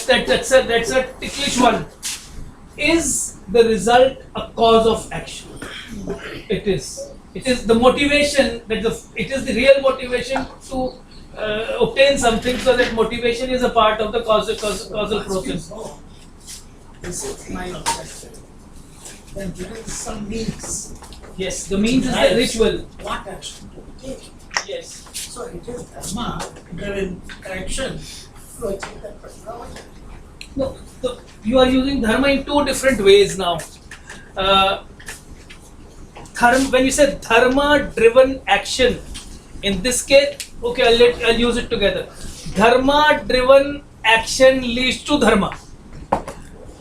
that's a ticklish one. Is the result a cause of action? It is. It is the motivation it is the real motivation to obtain something. So that motivation is a part of the causal process. This is my objective. Then there is some means. Yes, the means is the ritual. What action to take? Yes. So it is dharma driven action to achieve that particular objective. No, you are using dharma in two different ways now. When you say dharma driven action, in this case, okay, I'll use it together. Dharma driven action leads to dharma.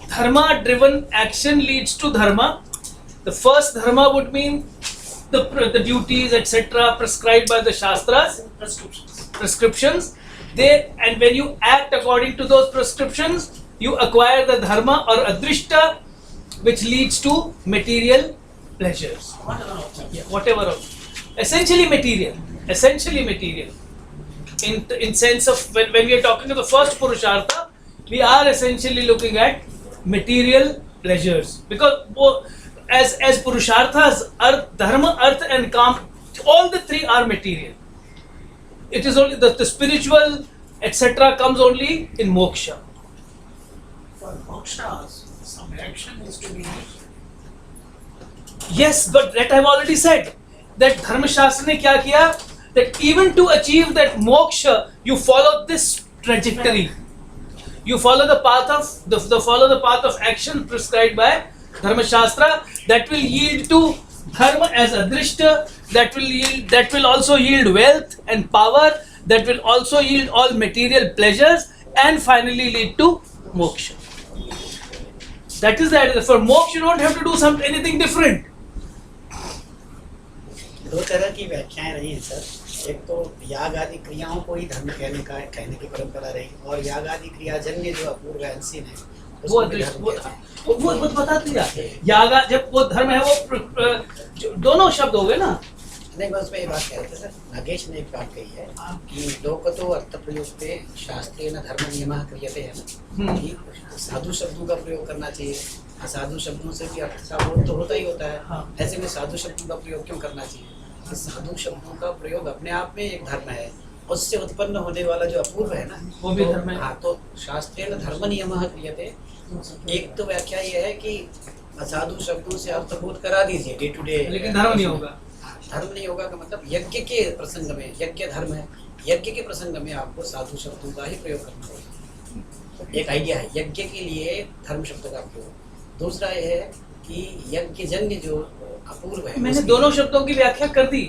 Dharma driven action leads to dharma. The first dharma would mean the duties, etc., prescribed by the shastras, prescriptions. And when you act according to those prescriptions, you acquire the dharma or adrishta, which leads to material pleasures. Whatever. Essentially material. In sense of when we are talking of the first purushartha, we are essentially looking at material pleasures, because as purusharthas, dharma, artha and kam, all the three are material. It is only the spiritual, etc., comes only in moksha. For mokshas, some action is to be. Yes, but that I have already said. That Dharma Shastra ne kya kiya? That even to achieve that moksha, you follow this trajectory. You follow the path of action prescribed by Dharma Shastra. That will yield to dharma as adrishta. That will also yield wealth and power. That will also yield all material pleasures, and finally lead to moksha. That is the idea. For moksha, you don't have to do anything different. दो तरह की व्याख्याएं रही हैं sir. एक तो याग आदि क्रियाओं को ही धर्म कहने की परंपरा रही, और याग आदि क्रियाजन्य जो अपूर्व अनसीन है वो बता दिया। याग जब वो धर्म है, वो दोनों शब्द हो गए ना। नहीं, मैं उसमें ये बात कह रहे थे सर, नागेश ने एक बात कही है कि लोकतो अर्थ प्रयुक्ते शास्त्रेण धर्म नियमः क्रियते है ना, कि साधु शब्दों का प्रयोग करना चाहिए। असाधु शब्दों से भी अर्थ का बोध तो होता ही होता है। हाँ। ऐसे में साधु शब्दों का प्रयोग क्यों करना चाहिए? कि साधु शब्दों का प्रयोग अपने आप में एक धर्म है, उससे उत्पन्न होने वाला जो अपूर्व है ना, वो भी धर्म है। हाँ, तो शास्त्रेण धर्म नियमः क्रियते। एक तो व्याख्या ये है कि असाधु शब्दों से अर्थ बोध करा दीजिए डे टू डे, लेकिन धर्म नहीं होगा। धर्म नहीं होगा का मतलब यज्ञ के प्रसंग में, यज्ञ धर्म है, यज्ञ के प्रसंग में आपको साधु शब्दों का ही प्रयोग करना होगा। एक आइडिया है यज्ञ के लिए धर्म शब्द का प्रयोग। दूसरा यह है कि यज्ञ जन्य जो अपूर्व है, मैंने दोनों शब्दों की व्याख्या कर दी।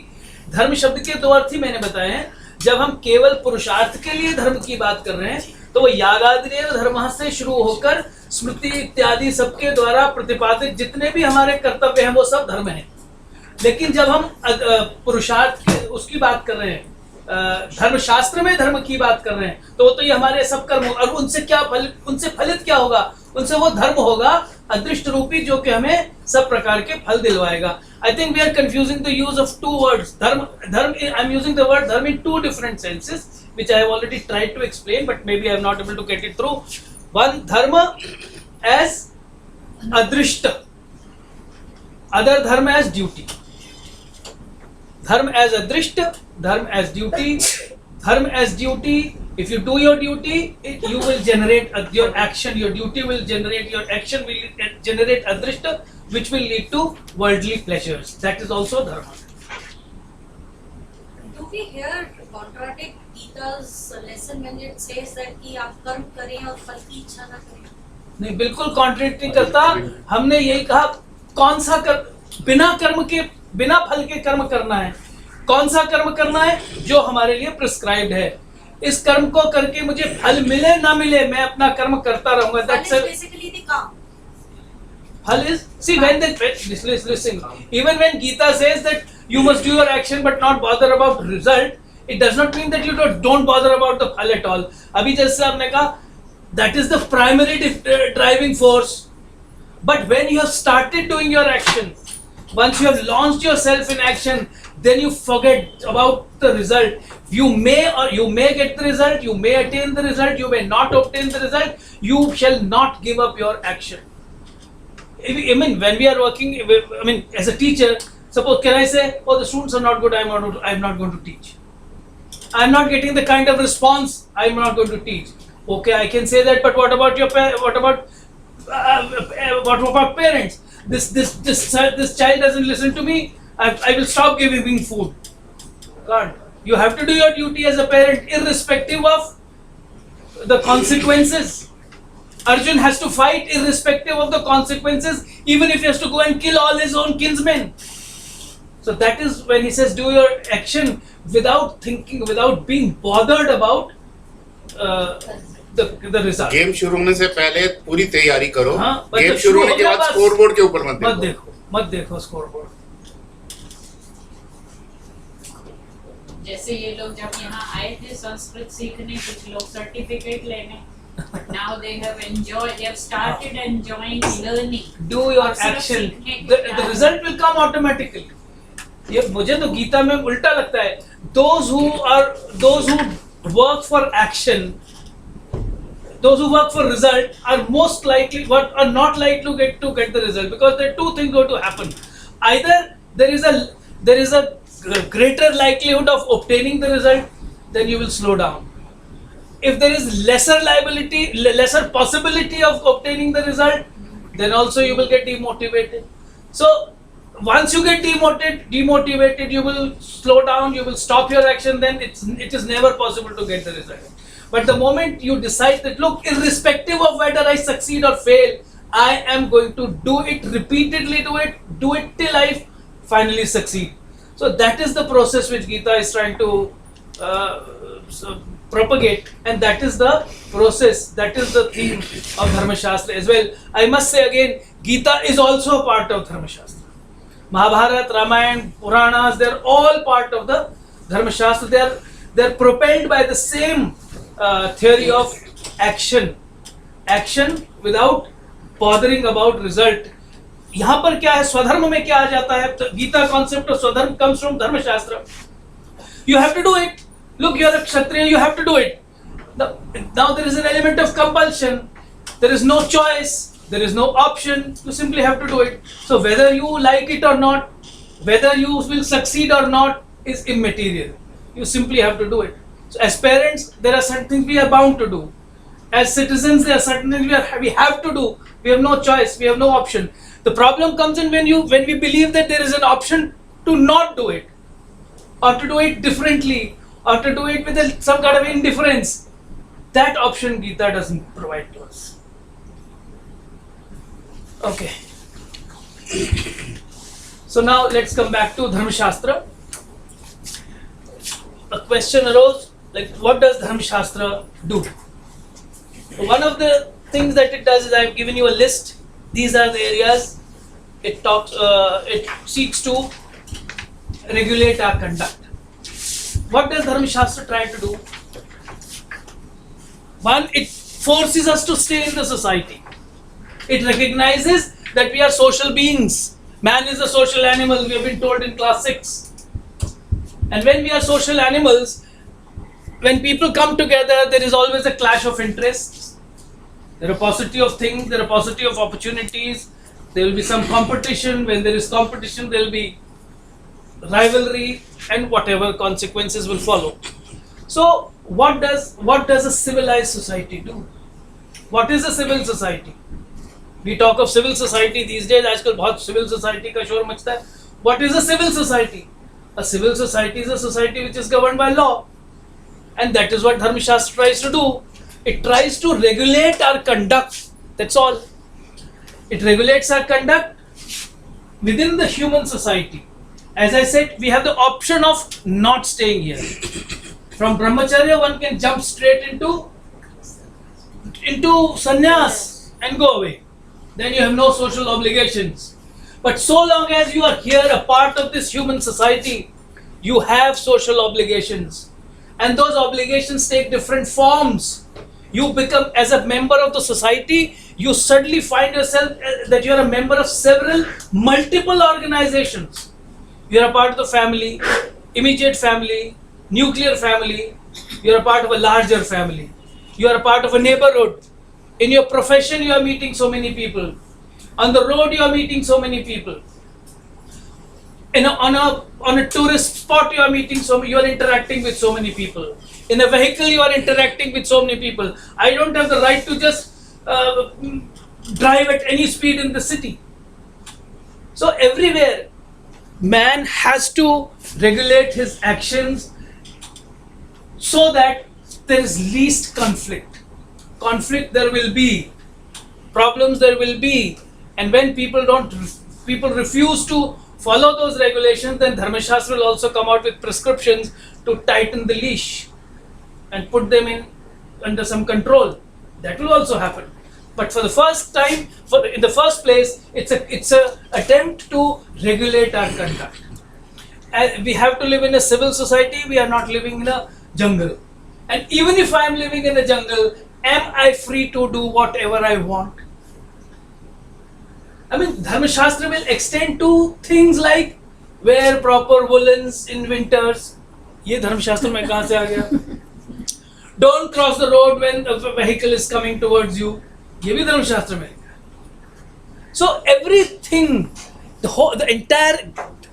धर्म शब्द के दो अर्थ ही मैंने बताए हैं। जब हम केवल पुरुषार्थ के लिए धर्म की बात कर रहे हैं, तो वो यागादिरेव धर्म से शुरू होकर स्मृति इत्यादि सबके द्वारा प्रतिपादित जितने भी हमारे कर्तव्य हैं, वो सब धर्म हैं। लेकिन जब हम पुरुषार्थ उसकी बात कर रहे हैं, धर्मशास्त्र में धर्म की बात कर रहे हैं, तो ये हमारे सब कर्म, और उनसे फलित क्या होगा? उनसे वो धर्म होगा अदृष्ट रूपी, जो कि हमें सब प्रकार के फल दिलवाएगा। I think we are confusing the use of two words. Dharma. I'm using the word dharma in two different senses, which I have already tried to explain, but maybe I am not able to get it through. One, dharma as adrishta. Other dharma as duty. Dharma as adrishta, dharma as duty. Dharma as duty. If you do your duty, you will generate your action. Your duty will generate your action. Will generate adrishta, which will lead to worldly pleasures. That is also dharma. Do we here contradict Gita's lesson when it says that कि आप कर्म करें और फल की इच्छा ना करें? नहीं, बिल्कुल कॉन्ट्रडिक्ट नहीं करता। हमने यही कहा, कौन सा बिना कर्म के, बिना फल के कर्म करना है। कौन सा कर्म करना है? जो हमारे लिए प्रिस्क्राइब्ड है। इस कर्म को करके मुझे फल मिले ना मिले, मैं अपना कर्म करता रहूंगा। That's basically the calm. Phal is, see, when listen, even when Gita says that you must do your action but not bother about result, it does not mean that you don't bother about the phal at all. अभी जैसे आपने कहा, that is the primary driving force. But when you have started doing your action, once you have launched yourself in action, then you forget about the result. You may get the result, you may attain the result, you may not obtain the result. You shall not give up your action. I mean, when we are working, I mean, as a teacher, suppose can I say, oh, the students are not good, I'm not going to teach. I'm not getting the kind of response, I'm not going to teach. Okay, I can say that, but what about parents? This child doesn't listen to me. I will stop giving food. God, you have to do your duty as a parent, irrespective of the consequences. Arjun has to fight irrespective of the consequences, even if he has to go and kill all his own kinsmen. So that is when he says, do your action without thinking, without being bothered about the result. Game शुरू होने से पहले पूरी तैयारी करो. हाँ, game शुरू होने के बाद स्कोरबोर्ड के ऊपर मत देखो स्कोरबोर्ड. जैसे ये लोग जब यहाँ आए थे संस्कृत सीखने, कुछ लोग सर्टिफिकेट लेने, but now they have started enjoying learning. Do your action. The result will come automatically. ये मुझे तो गीता में उल्टा लगता है. Those who work for action, those who work for result are most likely, are not likely to get the result, because there are two things going to happen. Either there is a greater likelihood of obtaining the result, then you will slow down. If there is lesser possibility of obtaining the result, then also you will get demotivated. So once you get demotivated, you will slow down, you will stop your action, then it is never possible to get the result. But the moment you decide that, look, irrespective of whether I succeed or fail, I am going to do it repeatedly, do it till I finally succeed. So that is the process which Gita is trying to propagate, and that is the process, that is the theme of Dharma Shastra as well. I must say again, Gita is also a part of Dharma Shastra. Mahabharata, Ramayana, Puranas, they are all part of the Dharma Shastra. They are propelled by the same theory of action without bothering about result. यहाँ पर क्या है, स्वधर्म में क्या आ जाता है? तो गीता कॉन्सेप्ट ऑफ स्वधर्म comes from धर्म शास्त्र. You have to do it. Look, you are a Kshatriya, you have to do it. Now there is an element of compulsion. There is no choice. There is no option. You simply have to do it. So whether you like it or not, whether you will succeed or not, is immaterial. You simply have to do it. So as parents, there are certain things we are bound to do. As citizens, there are certain things we have to do. We have no choice. We have no option. The problem comes in when we believe that there is an option to not do it, or to do it differently, or to do it with some kind of indifference. That option Gita doesn't provide to us. Okay. So now let's come back to Dharma Shastra. A question arose, like, what does Dharma Shastra do? One of the things that it does is, I have given you a list. These are the areas it seeks to regulate our conduct. What does Dharma Shastra try to do? One, it forces us to stay in the society. It recognizes that we are social beings. Man is a social animal, we have been told in class 6. And when we are social animals, when people come together, there is always a clash of interests. There are paucity of things, there are paucity of opportunities. There will be some competition. When there is competition, there will be rivalry, and whatever consequences will follow. So what does a civilized society do? What is a civil society? We talk of civil society these days. आजकल बहुत civil society का शोर मचता है. What is a civil society? A civil society is a society which is governed by law, and that is what Dharma Shastra tries to do. It tries to regulate our conduct. That's all. It regulates our conduct within the human society. As I said, we have the option of not staying here. From brahmacharya, one can jump straight into sannyas and go away. Then you have no social obligations. But so long as you are here, a part of this human society, you have social obligations. And those obligations take different forms. You become, as a member of the society, you suddenly find yourself that you are a member of multiple organizations. You are a part of the family, immediate family, nuclear family. You are a part of a larger family. You are a part of a neighborhood. In your profession, you are meeting so many people. On the road, you are meeting so many people. On a tourist spot, you are meeting you are interacting with so many people. In a vehicle, you are interacting with so many people. I don't have the right to just drive at any speed in the city. So everywhere, man has to regulate his actions so that there is least conflict. Conflict there will be, problems there will be, and when people refuse to follow those regulations, then Dharmashastra will also come out with prescriptions to tighten the leash and put them under some control. That will also happen. But for the first time, in the first place, it's a attempt to regulate our conduct. And we have to live in a civil society. We are not living in a jungle. And even if I am living in a jungle, am I free to do whatever I want? I mean, Dharma Shastra will extend to things like wear proper woolens in winters. ये धर्म शास्त्र में कहाँ से आ गया? Don't cross the road when a vehicle is coming towards you. ये भी धर्म शास्त्र में. So everything, the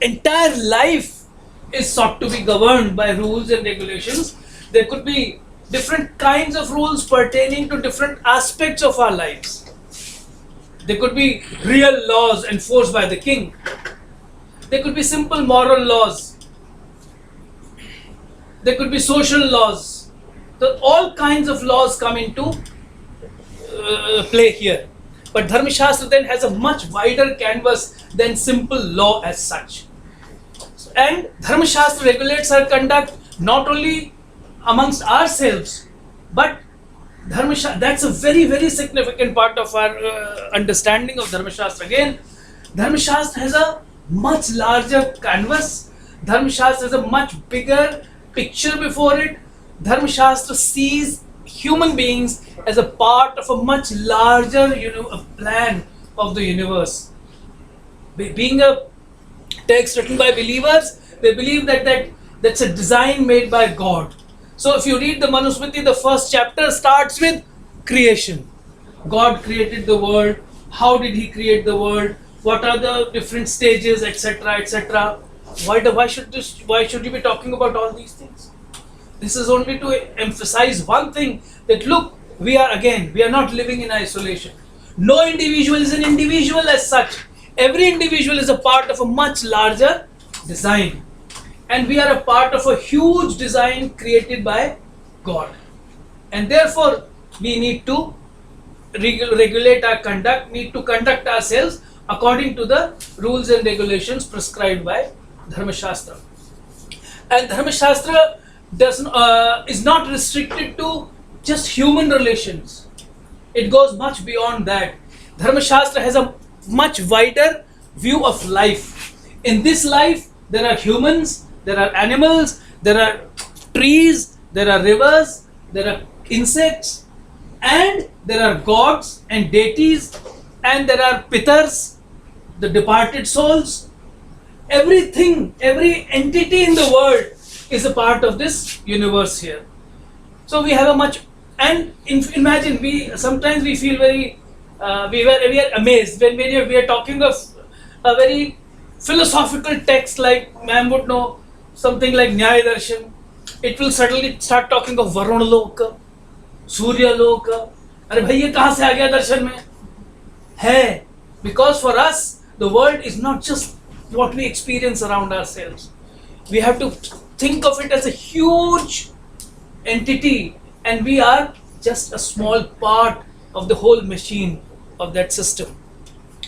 entire life is sought to be governed by rules and regulations. There could be different kinds of rules pertaining to different aspects of our lives. There could be real laws enforced by the king. There could be simple moral laws. There could be social laws. So all kinds of laws come into play here. But Dharma Shastra then has a much wider canvas than simple law as such. And Dharma Shastra regulates our conduct not only amongst ourselves, but that's a very, very significant part of our understanding of Dharma Shastra. Again, Dharma Shastra has a much larger canvas. Dharma Shastra has a much bigger picture before it. Dharma Shastra sees human beings as a part of a much larger, plan of the universe. Being a text written by believers, they believe that's a design made by God. So if you read the Manusmriti, the first chapter starts with creation. God created the world. How did He create the world? What are the different stages, etc., etc. Why should you be talking about all these things? This is only to emphasize one thing, that look, we are not living in isolation. No individual is an individual as such. Every individual is a part of a much larger design. And we are a part of a huge design created by God. And therefore, we need to regulate our conduct, need to conduct ourselves according to the rules and regulations prescribed by Dharma Shastra. And Dharma Shastra is not restricted to just human relations. It goes much beyond that. Dharma Shastra has a much wider view of life. In this life, there are humans, there are animals, there are trees, there are rivers, there are insects, and there are gods and deities, and there are pitars, the departed souls. Everything, every entity in the world is a part of this universe here. So we have a much, and imagine, sometimes we feel we are amazed when we are talking of a very philosophical text, like ma'am would know, something like Nyaya Darshan. It will suddenly start talking of Varuna Loka, Surya Loka. अरे भाई ये कहाँ से आ गया दर्शन में? है, because for us the world is not just what we experience around ourselves. We have to think of it as a huge entity, and we are just a small part of the whole machine of that system.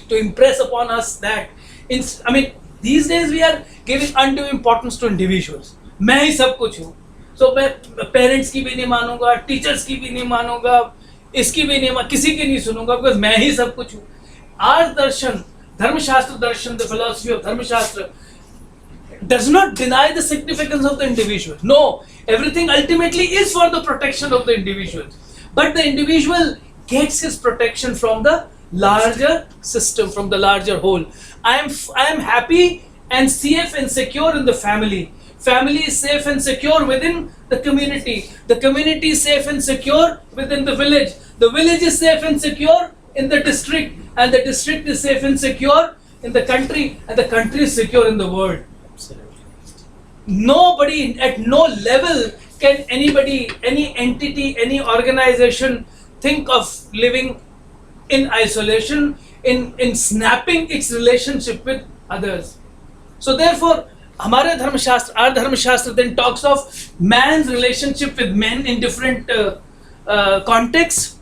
To impress upon us that, these days we are giving undue importance to individuals. मैं ही सब कुछ हूँ. So मैं parents की भी नहीं मानूंगा, teachers की भी नहीं मानूंगा, इसकी भी नहीं, किसी की नहीं सुनूंगा, because मैं ही सब कुछ हूँ. Our darshan, Dharma Shastra darshan, the philosophy of Dharma Shastra, does not deny the significance of the individual. No, everything ultimately is for the protection of the individual. But the individual gets his protection from the larger system, from the larger whole. I am happy and safe and secure in the family. Family is safe and secure within the community. The community is safe and secure within the village. The village is safe and secure in the district, and the district is safe and secure in the country, and the country is secure in the world. Nobody, at no level can anybody, any entity, any organization think of living in isolation, in snapping its relationship with others. So therefore, our Dharma Shastra then talks of man's relationship with men in different contexts,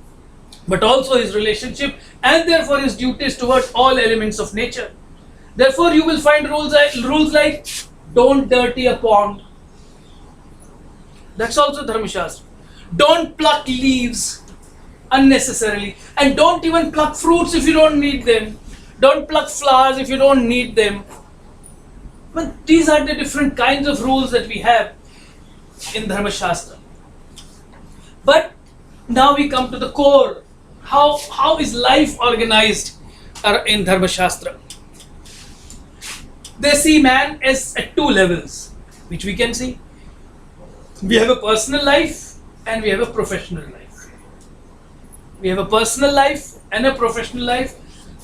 but also his relationship and therefore his duties towards all elements of nature. Therefore, you will find rules like don't dirty a pond. That's also Dharma Shastra. Don't pluck leaves unnecessarily, and don't even pluck fruits if you don't need them. Don't pluck flowers if you don't need them. But these are the different kinds of rules that we have in Dharma Shastra. But now we come to the core. How is life organized in Dharma Shastra? They see man as at two levels, which we can see. We have a personal life and we have a professional life. We have a personal life and a professional life.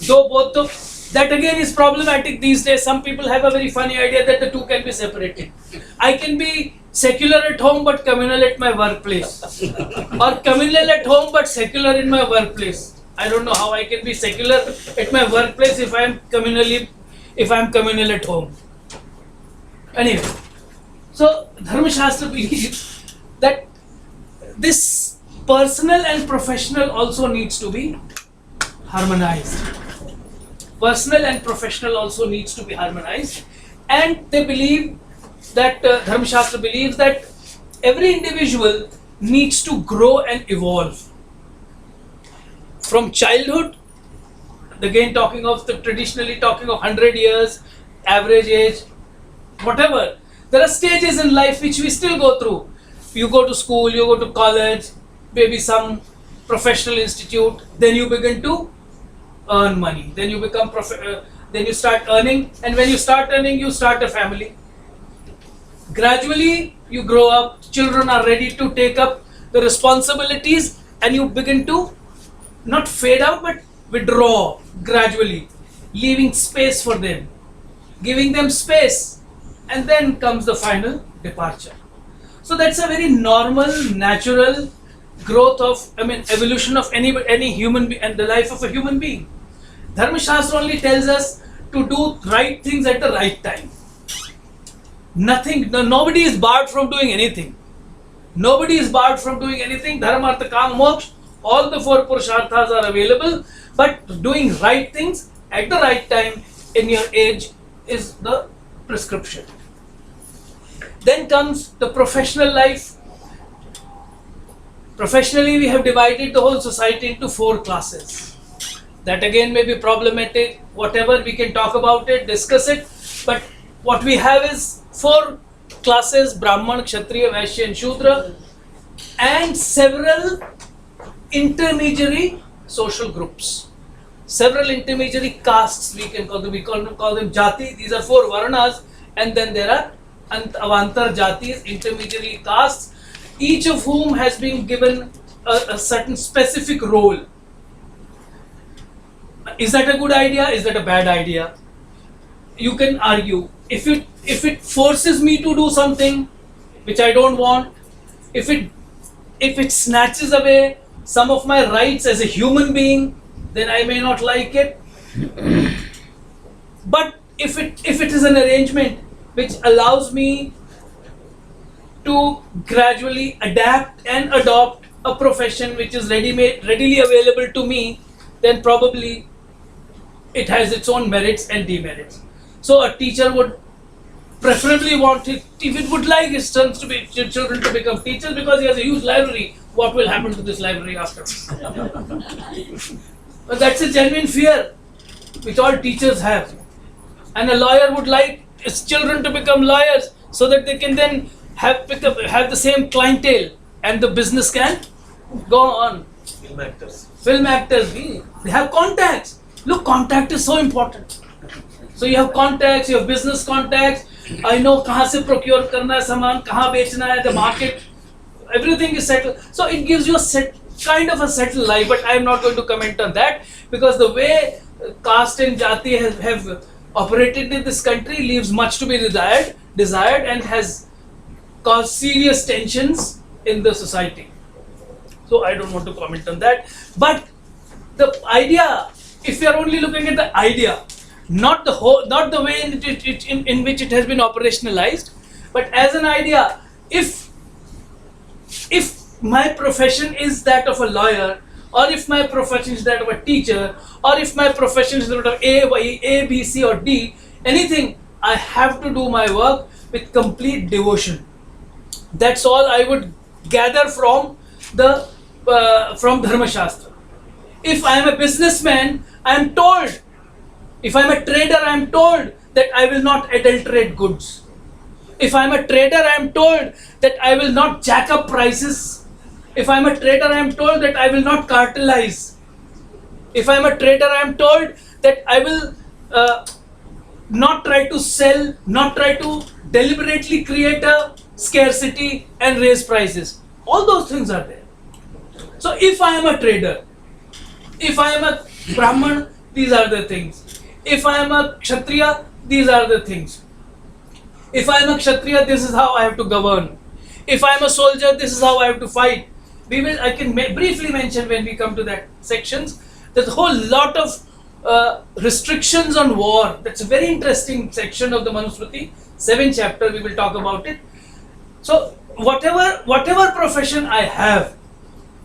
Though both of that again is problematic these days. Some people have a very funny idea that the two can be separated. I can be secular at home but communal at my workplace, or communal at home but secular in my workplace. I don't know how I can be secular at my workplace if I am communal at home. Anyway, so Dharma Shastra believes that this personal and professional also needs to be harmonized. Personal and professional also needs to be harmonized, and they believe that Dharma Shastra believes that every individual needs to grow and evolve. From childhood, again traditionally talking of 100 years, average age, whatever. There are stages in life which we still go through. You go to school, you go to college, maybe some professional institute, then you begin to earn money. Then you become then you start earning, and when you start earning, you start a family. Gradually, you grow up, children are ready to take up the responsibilities, and you begin to not fade out but withdraw gradually, leaving space for them, giving them space, and then comes the final departure. So that's a very normal, natural growth of, evolution of any human being and the life of a human being. Dharma Shastra only tells us to do right things at the right time. Nobody is barred from doing anything. Nobody is barred from doing anything. Dharma, Artha, Kama, Moksha, all the four Purusharthas are available, but doing right things at the right time in your age is the prescription. Then comes the professional life. Professionally, we have divided the whole society into 4 classes. That again may be problematic. Whatever, we can talk about it, discuss it. But what we have is 4 classes: Brahman, Kshatriya, Vaishya and Shudra, and several intermediary social groups. Several intermediary castes, we call them jati. These are 4 varnas, and then there are avantar jatis, intermediary castes, each of whom has been given a certain specific role. Is that a good idea? Is that a bad idea? You can argue. If it forces me to do something which I don't want, if it snatches away some of my rights as a human being, then I may not like it. But if it is an arrangement which allows me to gradually adapt and adopt a profession which is readily available to me, then probably it has its own merits and demerits. So a teacher would preferably want it, if it would like his children to become teachers, because he has a huge library. What will happen to this library after? But that's a genuine fear which all teachers have. And a lawyer would like his children to become lawyers so that they can then have the same clientele and the business can go on. Film actors, they have contacts. Look, contact is so important. So you have contacts, you have business contacts. I know कहाँ से procure करना है सामान, कहाँ बेचना है, the market, everything is settled. So it gives you a kind of a settled life. But I am not going to comment on that, because the way caste and jati have operated in this country leaves much to be desired and has caused serious tensions in the society. So I don't want to comment on that. But the idea, if you are only looking at the idea, not the way in which it has been operationalized, but as an idea, if my profession is that of a lawyer, or if my profession is that of a teacher, or if my profession is that of A, B, C or D, anything, I have to do my work with complete devotion. That's all I would gather from Dharma Shastra. If I am a businessman, I am told. If I am a trader, I am told that I will not adulterate goods. If I am a trader, I am told that I will not jack up prices. If I am a trader, I am told that I will not cartelize. If I am a trader, I am told that I will not try to sell, not try to deliberately create a scarcity and raise prices. All those things are there. So if I am a trader, if I am a Brahman, these are the things. If I am a Kshatriya, these are the things. If I am a Kshatriya, this is how I have to govern. If I am a soldier, this is how I have to fight. I can briefly mention when we come to that sections. There's a whole lot of restrictions on war. That's a very interesting section of the Manusmriti. 7th chapter, we will talk about it. So whatever profession I have,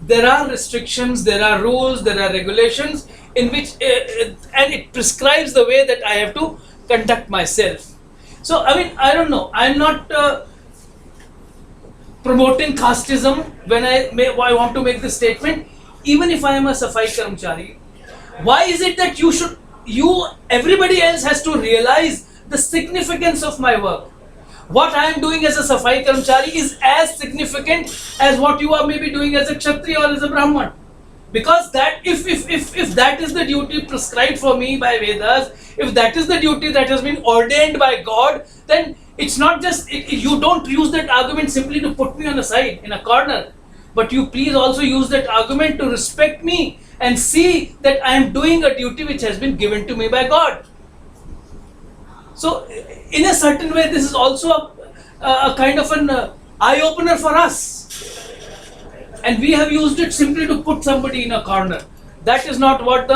there are restrictions, there are rules, there are regulations in which, and it prescribes the way that I have to conduct myself. So, I mean, I don't know. I'm not promoting casteism when I want to make this statement. Even if I am a Safai Karamchari, why is it that everybody else has to realize the significance of my work? What I am doing as a Safai Karamchari is as significant as what you are maybe doing as a Kshatriya or as a Brahman. Because that, if that is the duty prescribed for me by Vedas, if that is the duty that has been ordained by God, then it's not just, you don't use that argument simply to put me on the side, in a corner. But you please also use that argument to respect me and see that I am doing a duty which has been given to me by God. So, in a certain way, this is also a kind of an eye-opener for us. And we have used it simply to put somebody in a corner. That is not what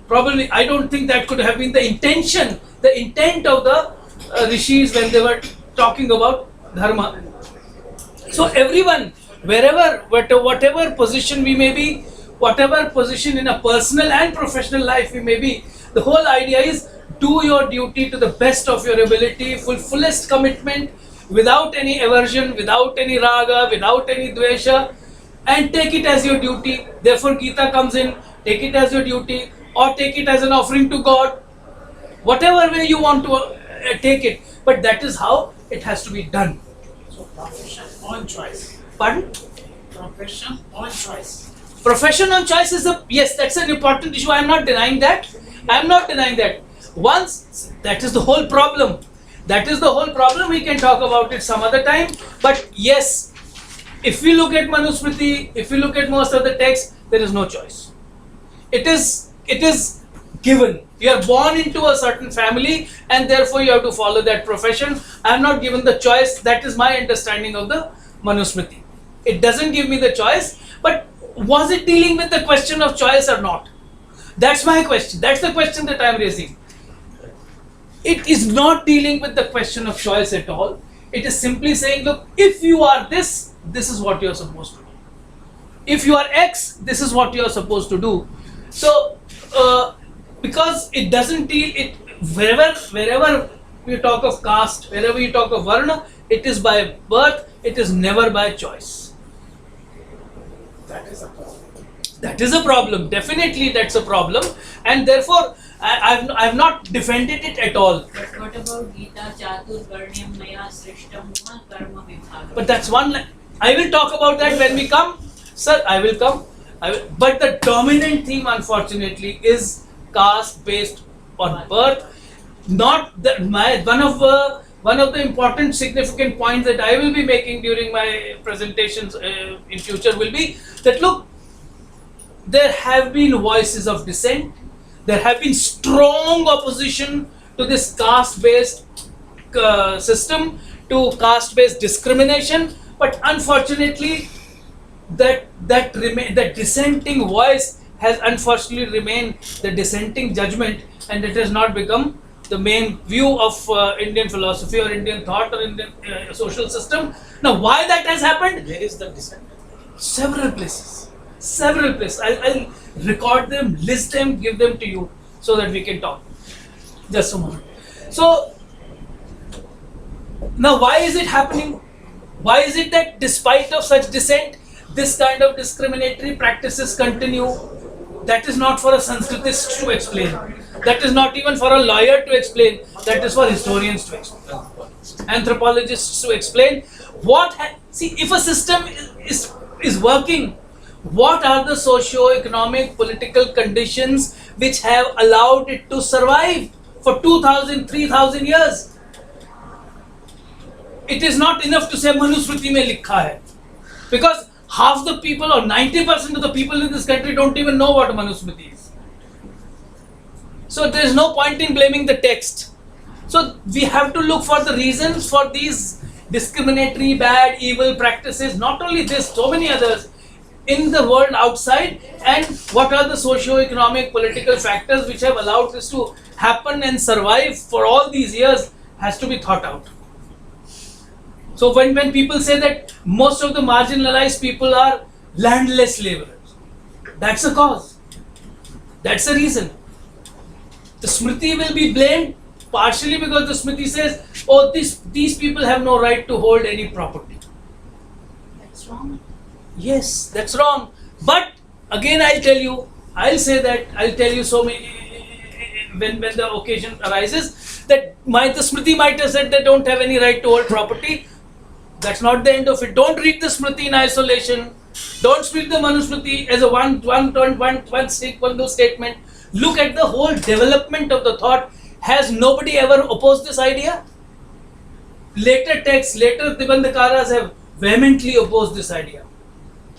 probably, I don't think that could have been the intent of the rishis when they were talking about dharma. So everyone, whatever position we may be, whatever position in a personal and professional life we may be, the whole idea is do your duty to the best of your ability, fullest commitment, without any aversion, without any raga, without any dvesha, and take it as your duty. Therefore Gita comes in, take it as your duty, or take it as an offering to God, whatever way you want to take it, but that is how it has to be done. So profession on choice. Pardon? Profession on choice. Profession on choice is yes, that's an important issue. I am not denying that. Once, that is the whole problem. That is the whole problem. We can talk about it some other time. But yes, if we look at Manusmriti, if we look at most of the texts, there is no choice. It is given. You are born into a certain family and therefore you have to follow that profession. I am not given the choice. That is my understanding of the Manusmriti. It doesn't give me the choice, but was it dealing with the question of choice or not? That's my question. That's the question that I am raising. It is not dealing with the question of choice at all. It is simply saying, look, if you are this is what you are supposed to do. If you are X, this is what you are supposed to do. So, because it doesn't deal, wherever we talk of caste, wherever you talk of varna, it is by birth, it is never by choice. That is a problem. That is a problem. Definitely that's a problem. And therefore, I've not defended it at all. But what about Gita Chatur Varnyam Maya Srishtam Karma Vibhaga? But that's one. I will talk about that when we come. Sir, I will come. But the dominant theme, unfortunately, is caste based on birth. not that one of the important significant points that I will be making during my presentations in future will be that look, there have been voices of dissent, there have been strong opposition to this caste-based system, to caste-based discrimination, but unfortunately that dissenting voice has unfortunately remained the dissenting judgment, and it has not become the main view of Indian philosophy or Indian thought or Indian social system. Now, why that has happened? Where is the dissent? Several places. I'll record them, list them, give them to you so that we can talk. Just a moment. So, now why is it happening? Why is it that despite of such dissent, this kind of discriminatory practices continue? That is not for a Sanskritist to explain. That is not even for a lawyer to explain. That is for historians to explain. Anthropologists to explain. See, if a system is working, what are the socio-economic, political conditions which have allowed it to survive for 2,000, 3,000 years? It is not enough to say Manusmriti mein likha hai, because half the people or 90% of the people in this country don't even know what Manusmriti is. So there is no point in blaming the text. So we have to look for the reasons for these discriminatory, bad, evil practices, not only this, so many others in the world outside, and what are the socio-economic, political factors which have allowed this to happen and survive for all these years has to be thought out. So when people say that most of the marginalized people are landless laborers, that's a cause. That's a reason. The Smriti will be blamed partially because the Smriti says, oh, these people have no right to hold any property. That's wrong. Yes, that's wrong. But again, I'll tell you so many, when the occasion arises, that the Smriti might have said they don't have any right to hold property. That's not the end of it. Don't read the Smriti in isolation. Don't speak the Manusmriti as a one single statement. Look at the whole development of the thought. Has nobody ever opposed this idea? Later texts, later Devanagaris have vehemently opposed this idea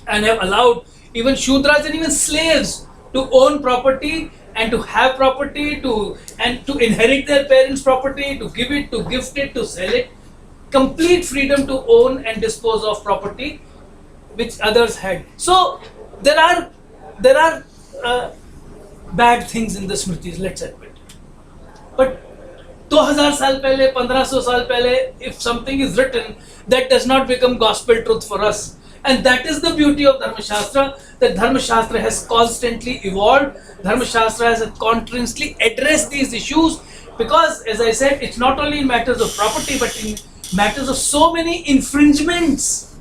and have allowed even Shudras and even slaves to own property and to have property, to inherit their parents' property, to give it, to gift it, to sell it. Complete freedom to own and dispose of property which others had. So there are bad things in the Smritis, let's admit. But 2000 saal pehle, 1500 saal pehle, if something is written, that does not become gospel truth for us. And that is the beauty of Dharma Shastra, that Dharma Shastra has constantly evolved. Dharma Shastra has constantly addressed these issues, because, as I said, it's not only in matters of property, but in matters of so many infringements.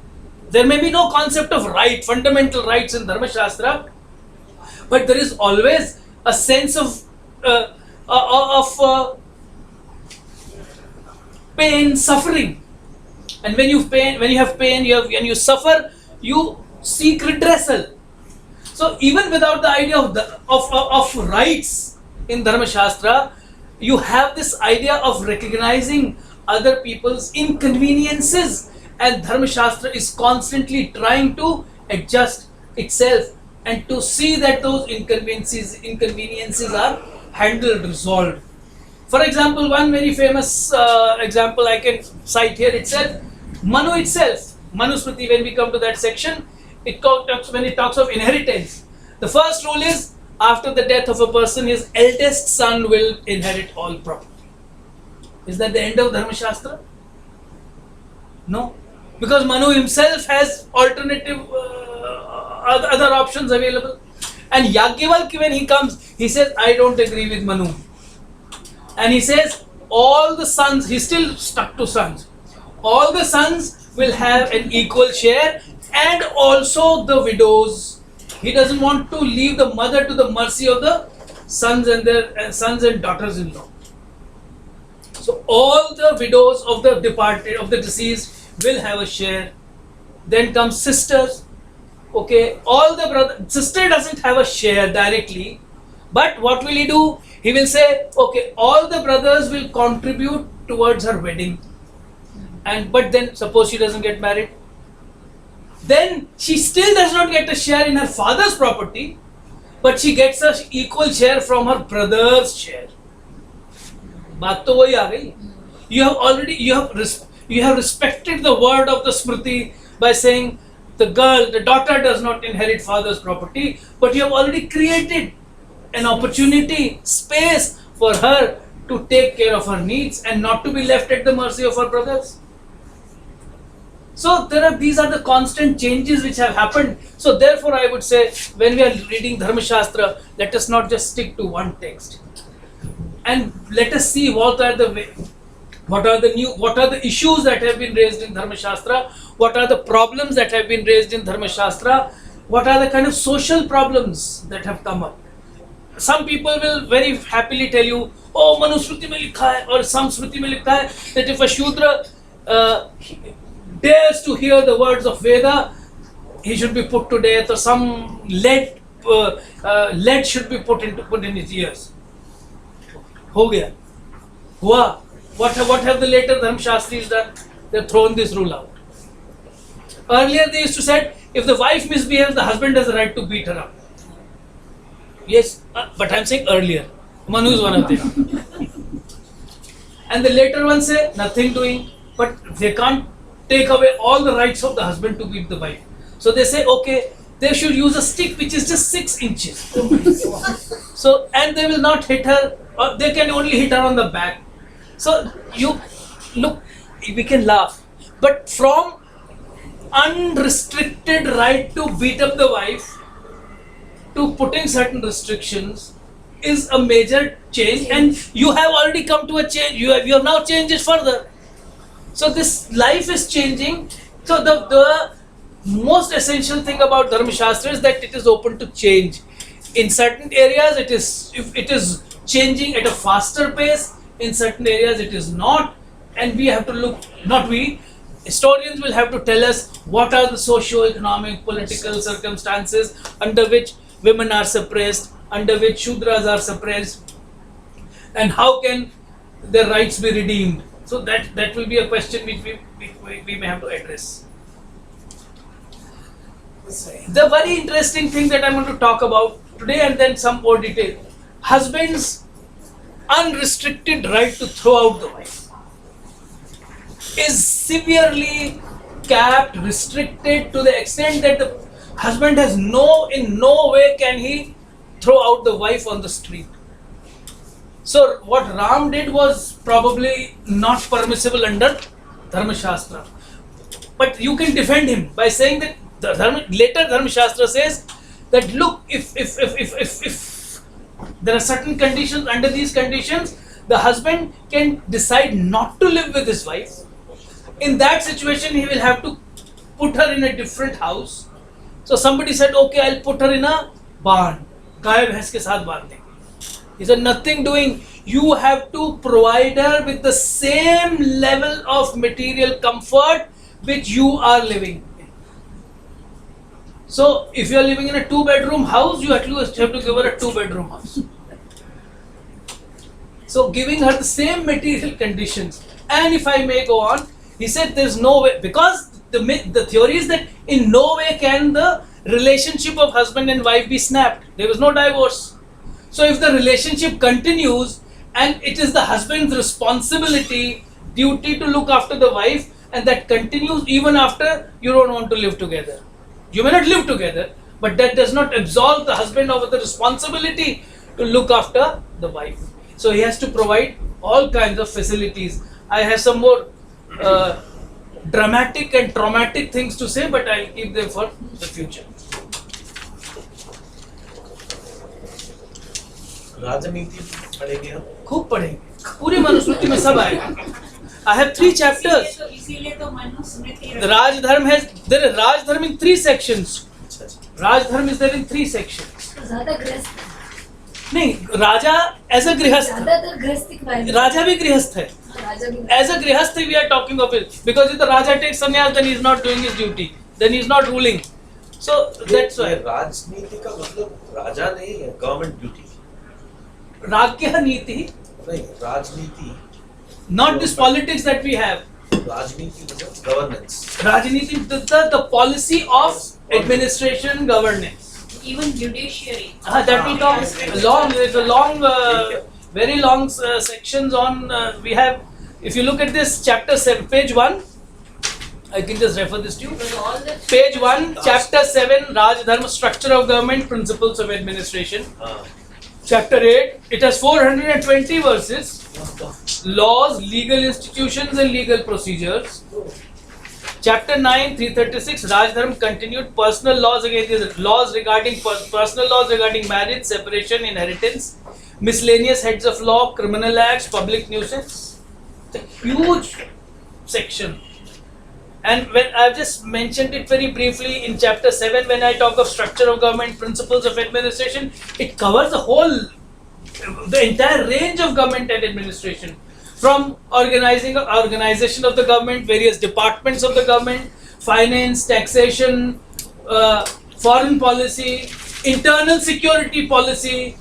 There may be no concept of right, fundamental rights in Dharma Shastra, but there is always a sense of pain, suffering. And when you have pain, when you suffer, you seek redressal. So even without the idea of rights in Dharma Shastra, you have this idea of recognizing other people's inconveniences, and Dharma Shastra is constantly trying to adjust itself and to see that those inconveniences are handled, resolved. For example, one very famous example I can cite here itself, Manu itself. Manusmriti, when we come to that section, when it talks of inheritance, the first rule is, after the death of a person, his eldest son will inherit all property. Is that the end of Dharma Shastra? No. Because Manu himself has alternative other options available. And Yajnavalkya, when he comes, he says, I don't agree with Manu. And he says, all the sons, he's still stuck to sons, all the sons will have an equal share, and also the widows. He doesn't want to leave the mother to the mercy of the sons and their sons and daughters-in-law. So all the widows of the departed, of the deceased, will have a share. Then comes sisters. Okay, all the sister doesn't have a share directly, But what will he do? He will say, okay, all the brothers will contribute towards her wedding. But then suppose she doesn't get married, then she still does not get a share in her father's property, but she gets an equal share from her brother's share. बात तो वही आ गई. You have respected the word of the Smriti by saying the daughter does not inherit father's property, but you have already created an opportunity, space for her to take care of her needs and not to be left at the mercy of her brothers. So these are the constant changes which have happened. So therefore I would say, when we are reading Dharma Shastra, let us not just stick to one text, and let us see what are the issues that have been raised in Dharma Shastra, what are the problems that have been raised in Dharma Shastra, what are the kind of social problems that have come up. Some people will very happily tell you, oh, Manusmriti mein likha hai, or some Smriti mein likha hai, that if a Shudra dares to hear the words of Veda, he should be put to death, or some lead should be put in his ears. Ho gaya. Hua. What have the later Dharma Shastris done? They have thrown this rule out. Earlier they used to say, if the wife misbehaves, the husband has the right to beat her up. Yes, but I am saying earlier. Manu is one of them. And the later ones say, nothing doing, but they can't take away all the rights of the husband to beat the wife. So they say, okay, they should use a stick which is just 6 inches. So, and they will not hit her, or they can only hit her on the back. So you look, we can laugh, but from unrestricted right to beat up the wife to putting certain restrictions is a major change, and you have already come to a change. You have now changed it further. So this life is changing. So the most essential thing about Dharma Shastra is that it is open to change. In certain areas it is changing at a faster pace. In certain areas it is not, and we have to look, historians will have to tell us what are the socio-economic, political circumstances under which women are suppressed, under which Shudras are suppressed, and how can their rights be redeemed. So that will be a question which we may have to address. The very interesting thing that I'm going to talk about today, and then some more detail, husband's unrestricted right to throw out the wife is severely capped, restricted to the extent that the husband has in no way can he throw out the wife on the street. So what Ram did was probably not permissible under Dharma Shastra, but you can defend him by saying that later Dharma Shastra says that look, if there are certain conditions, under these conditions the husband can decide not to live with his wife. In that situation he will have to put her in a different house. So somebody said, okay, I'll put her in a barn, गाय भैंस के साथ बांध देंगे. He said, nothing doing. You have to provide her with the same level of material comfort which you are living in. So if you are living in a 2-bedroom house, you at least have to give her a 2-bedroom house. So giving her the same material conditions. And if I may go on, he said there's no way, because the theory is that in no way can the relationship of husband and wife be snapped. There was no divorce. So if the relationship continues and it is the husband's responsibility, duty to look after the wife, and that continues even after you don't want to live together. You may not live together, but that does not absolve the husband of the responsibility to look after the wife. So he has to provide all kinds of facilities. I have some more dramatic and traumatic things to say, but I'll keep them for the future. राजनीति पढ़ेंगे हम? खूब पढ़ेंगे, पूरी मनुस्मृति में सब आएगा. I have 3 chapters. इसीलिए तो Manusmriti. The Rajdharm there is Rajdharm in 3 sections. Rajdharm is there in 3 sections. ज़्यादा गृहस्थ. नहीं, राजा as a गृहस्थ. ज़्यादातर गृहस्थी वाले. राजा भी गृहस्थ है. राजा भी. As a गृहस्थ we are talking of it, because if the Raja takes sannyas, then he is not doing his duty, then he is not ruling. So that's why. राजनीति का मतलब राजा नहीं है, गवर्नमेंट ड्यूटी. Ragya Niti, नहीं राजनीति not this politics that we have. राजनीति मतलब governance Rajniti, the policy of administration governance. Even judiciary. That we talk long. There's a long, very long sections on. We have, if you look at this chapter 7, page 1. I can just refer this to you. Because all the Page 1, chapter 7, Raj Dharma, structure of government, principles of administration. Chapter 8, it has 420 verses. Laws, legal institutions and legal procedures. Chapter 9, 336, Raj Dharma continued. Personal laws against laws regarding personal laws regarding marriage, separation, inheritance, miscellaneous heads of law, criminal acts, public nuisance. It's a huge section. And when I've just mentioned it very briefly in chapter 7, when I talk of structure of government, principles of administration, it covers the entire range of government and administration. From organization of the government, various departments of the government, finance, taxation, foreign policy, internal security policy.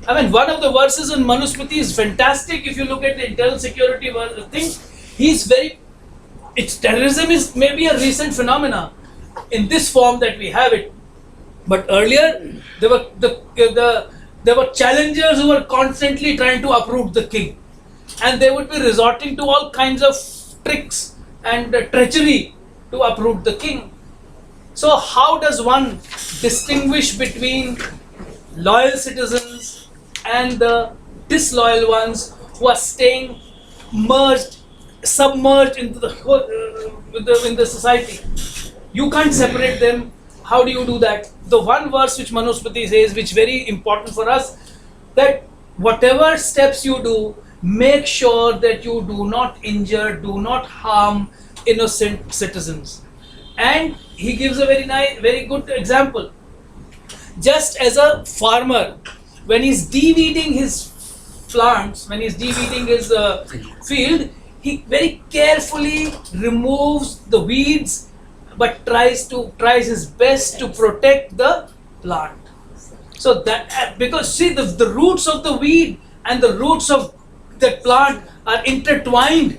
I mean, one of the verses in Manusmriti is fantastic. If you look at the internal security thing, terrorism is maybe a recent phenomena in this form that we have it. But earlier, there were challengers who were constantly trying to uproot the king. And they would be resorting to all kinds of tricks and treachery to uproot the king. So how does one distinguish between loyal citizens and the disloyal ones who are staying submerged into in the society? You can't separate them. How do you do that? The one verse which Manusmriti says, which is very important for us, that whatever steps you do, make sure that you do not injure, do not harm innocent citizens. And he gives a very good example. Just as a farmer, when he's de-weeding his plants, when he's de-weeding his field, he very carefully removes the weeds, but tries his best to protect the plant. So that, because see, the roots of the weed and the roots of that plant are intertwined.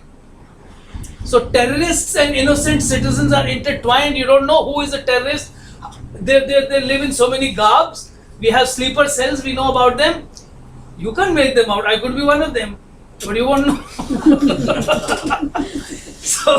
So terrorists and innocent citizens are intertwined. You don't know who is a terrorist. They live in so many garbs. We have sleeper cells, we know about them. You can't make them out. I could be one of them, but you won't know. So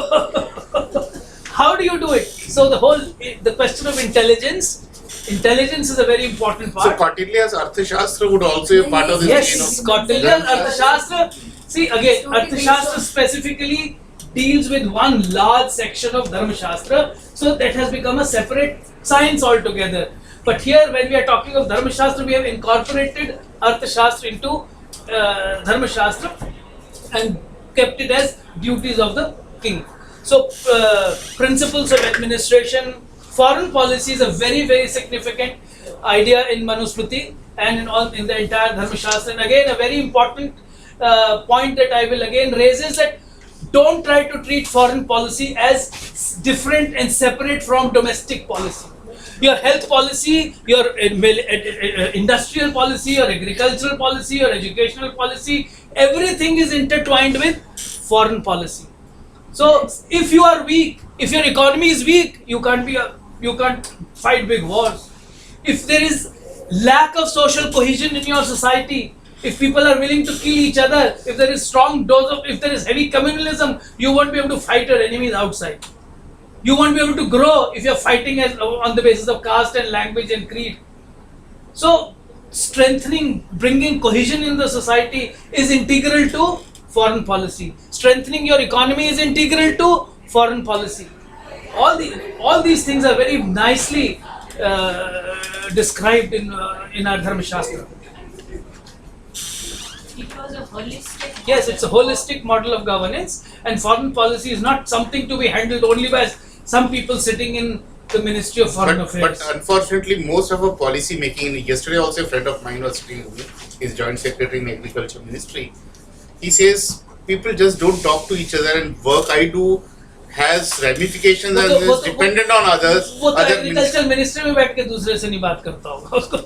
how do you do it? So the question of intelligence is a very important part. So Kautilya's Arthashastra would also be part of this Yes, Kautilya's Arthashastra. See, again, Arthashastra specifically deals with one large section of Dharma Shastra, so that has become a separate science altogether. But here, when we are talking of Dharma Shastra, we have incorporated Arthashastra into Dharma Shastra and kept it as duties of the king. So, principles of administration, foreign policy is a very, very significant idea in Manusmriti and in the entire Dharma Shastra. And again, a very important point that I will again raise is that don't try to treat foreign policy as different and separate from domestic policy. Your health policy, your industrial policy, your agricultural policy, your educational policy, everything is intertwined with foreign policy. So if you are weak, if your economy is weak, you can't fight big wars. If there is lack of social cohesion in your society, if people are willing to kill each other, if there is if there is heavy communalism, you won't be able to fight your enemies outside. You won't be able to grow if you are fighting on the basis of caste and language and creed. So bringing cohesion in the society is integral to foreign policy. Strengthening your economy is integral to foreign policy. All these things are very nicely described in our Dharma Shastra. It was a holistic. Yes, it's a holistic model of governance, and foreign policy is not something to be handled only by some people sitting in the Ministry of Foreign Affairs. But unfortunately, most of our policy making, yesterday also a friend of mine was sitting with me, he's Joint Secretary in Agriculture Ministry. He says people just don't talk to each other and work. I do has ramifications वो and तो- वो is तो- dependent on others. वो तो other agriculture ministry में बैठ के दूसरे से नहीं बात करता होगा उसको